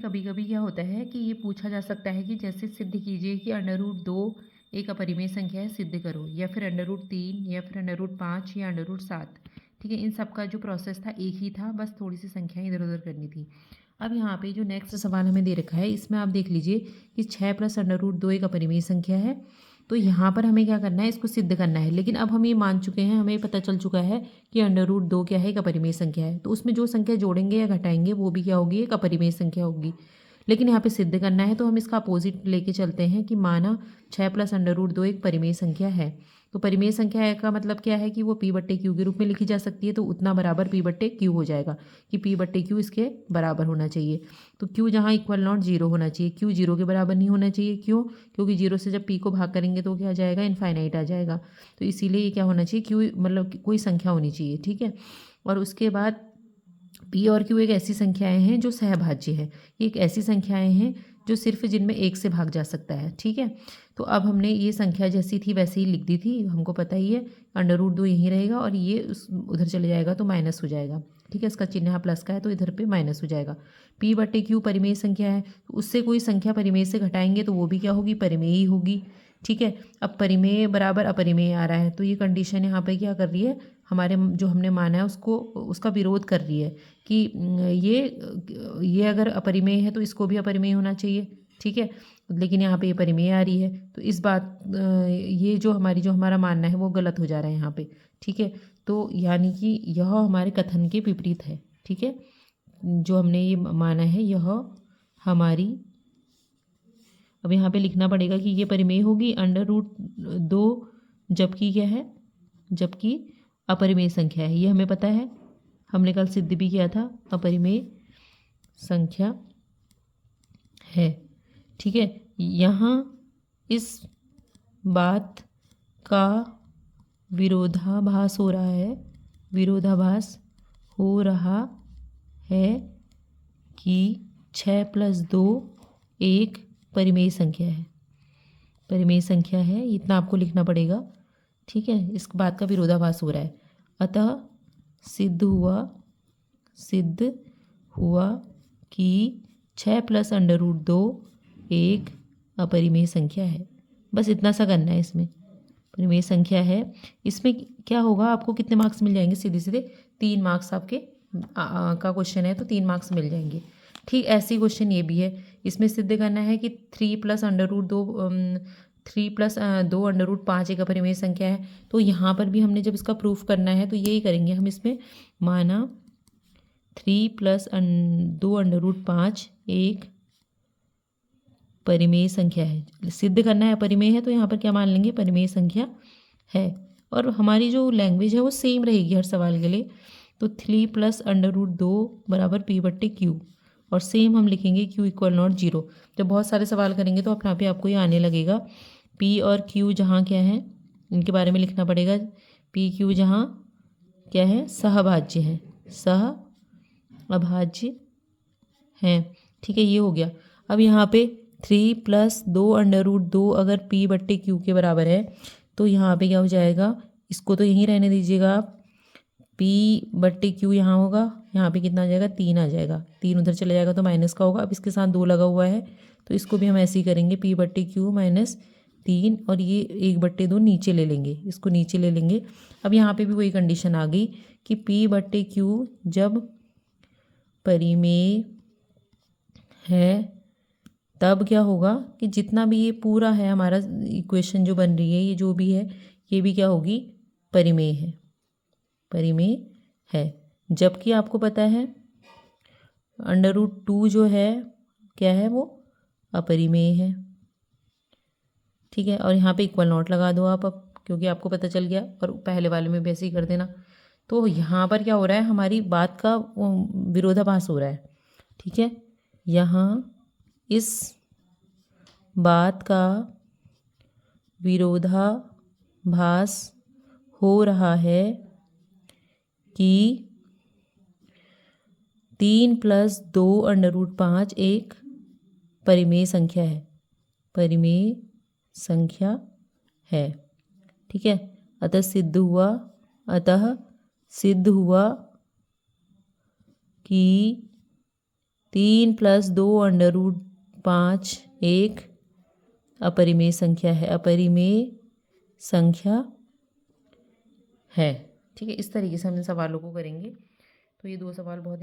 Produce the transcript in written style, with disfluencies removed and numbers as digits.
कभी कभी क्या होता है कि ये पूछा जा सकता है कि जैसे सिद्ध कीजिए कि √2 एक अपरिमेय संख्या है, सिद्ध करो, या फिर √3 या फिर √5 या √7। ठीक है, इन सब का जो प्रोसेस था एक ही था, बस थोड़ी सी संख्याएं इधर उधर करनी थी। अब यहाँ पे जो नेक्स्ट सवाल हमें दे रखा है इसमें आप देख लीजिए कि 6 + √2 एक अपरिमेय संख्या है। तो यहाँ पर हमें क्या करना है, इसको सिद्ध करना है। लेकिन अब हम ये मान चुके हैं, हमें पता चल चुका है कि √2 क्या है, एक अपरिमेय संख्या है। तो उसमें जो संख्या जोड़ेंगे या घटाएंगे वो भी क्या होगी, एक अपरिमेय संख्या होगी। लेकिन यहाँ पे सिद्ध करना है तो हम इसका अपोजिट लेके चलते हैं कि माना 6 + √2 एक परिमेय संख्या है। तो परिमेय संख्या का मतलब क्या है कि वो P/Q के रूप में लिखी जा सकती है। तो उतना बराबर P/Q हो जाएगा कि P/Q इसके बराबर होना चाहिए। तो Q जहाँ = 0 होना चाहिए, Q 0 के बराबर नहीं होना चाहिए। क्यों? क्योंकि 0 से जब P को भाग करेंगे तो क्या आ जाएगा, इनफाइनाइट आ जाएगा। तो इसीलिए ये क्या होना चाहिए, Q मतलब कोई संख्या होनी चाहिए। ठीक है, और उसके बाद P और Q एक ऐसी संख्याएं हैं जो सहभाज्य है। ये एक ऐसी संख्याएं हैं जो सिर्फ जिनमें एक से भाग जा सकता है। ठीक है, तो अब हमने ये संख्या जैसी थी वैसे ही लिख दी थी, हमको पता ही है। √2 यहीं रहेगा और ये उधर चले जाएगा तो माइनस हो जाएगा। ठीक है, इसका चिन्ह यहाँ प्लस का है तो इधर पे माइनस हो जाएगा। P/Q परिमेय संख्या है, तो उससे कोई संख्या परिमेय से घटाएंगे तो वो भी क्या होगी, परिमेय ही होगी। ठीक है, अब परिमेय बराबर अपरिमेय आ रहा है तो ये कंडीशन यहाँ पे क्या कर रही है, हमारे जो हमने माना है उसको, उसका विरोध कर रही है कि ये अगर अपरिमेय है तो इसको भी अपरिमेय होना चाहिए। ठीक है, लेकिन यहाँ पे ये परिमेय आ रही है तो इस बात ये जो हमारा मानना है वो गलत हो जा रहा है यहाँ पे। ठीक है, तो यानी कि यह हमारे कथन के विपरीत है। ठीक है, जो हमने ये माना है यह हमारी, अब यहाँ पे लिखना पड़ेगा कि ये परिमेय होगी √2, जबकि क्या है, जबकि अपरिमेय संख्या है। ये हमें पता है, हमने कल सिद्ध भी किया था, अपरिमेय संख्या है। ठीक है, यहाँ इस बात का विरोधाभास हो रहा है, विरोधाभास हो रहा है कि 6 + 2 एक परिमेय संख्या है। परिमेय संख्या है, इतना आपको लिखना पड़ेगा। ठीक है, इस बात का विरोधाभास हो रहा है, अतः सिद्ध हुआ कि 6 + √2 एक अपरिमेय संख्या है। बस इतना सा करना है, इसमें परिमेय संख्या है। इसमें क्या होगा, आपको कितने मार्क्स मिल जाएंगे, सीधे सीधे 3 मार्क्स आपके का क्वेश्चन है तो 3 मार्क्स मिल जाएंगे। ठीक ऐसी क्वेश्चन ये भी है, इसमें सिद्ध करना है कि 3 + √2 √5 एक अपरिमेय संख्या है। तो यहाँ पर भी हमने जब इसका प्रूफ करना है तो यही करेंगे हम, इसमें माना 3 + 2 √5 एक परिमेय संख्या है। सिद्ध करना है अपरिमेय है तो यहाँ पर क्या मान लेंगे, परिमेय संख्या है। और हमारी जो लैंग्वेज है वो सेम रहेगी हर सवाल के लिए। तो 3 + √2 = P/Q, और सेम हम लिखेंगे Q = 0। जब बहुत सारे सवाल करेंगे तो अपने आप ही आपको ये आने लगेगा। P और Q जहाँ क्या है, इनके बारे में लिखना पड़ेगा। PQ जहाँ क्या है, सहभाज्य है, सहअभाज्य हैं। ठीक है, ये हो गया। अब यहाँ पे 3 + 2 √2 अगर P/Q के बराबर है तो यहाँ पे क्या हो जाएगा, इसको तो यहीं रहने दीजिएगा आप। P/Q यहाँ होगा, यहाँ पे कितना आ जाएगा, 3 आ जाएगा। 3 उधर चले जाएगा तो माइनस का होगा। अब इसके साथ 2 लगा हुआ है तो इसको भी हम ऐसे ही करेंगे, P/Q -3, और ये 1/2 नीचे ले लेंगे, इसको नीचे ले लेंगे। अब यहाँ पे भी वही कंडीशन आ गई कि P/Q जब परिमेय है तब क्या होगा कि जितना भी ये पूरा है हमारा इक्वेशन जो बन रही है, ये जो भी है ये भी क्या होगी, परिमेय है, परिमेय है। जबकि आपको पता है √2 जो है क्या है, वो अपरिमेय है। ठीक है, और यहाँ पे =0 लगा दो आप, अब क्योंकि आपको पता चल गया, और पहले वाले में भी ऐसे ही कर देना। तो यहाँ पर क्या हो रहा है, हमारी बात का विरोधाभास हो रहा है। ठीक है, यहाँ इस बात का विरोधाभास हो रहा है कि 3 + 2 √5 एक परिमेय संख्या है, परिमेय संख्या है। ठीक है, अतः सिद्ध हुआ कि 3 + 2 √5 एक अपरिमेय संख्या है, अपरिमेय संख्या है। ठीक है, इस तरीके से हम इन सवालों को करेंगे। तो ये 2 सवाल बहुत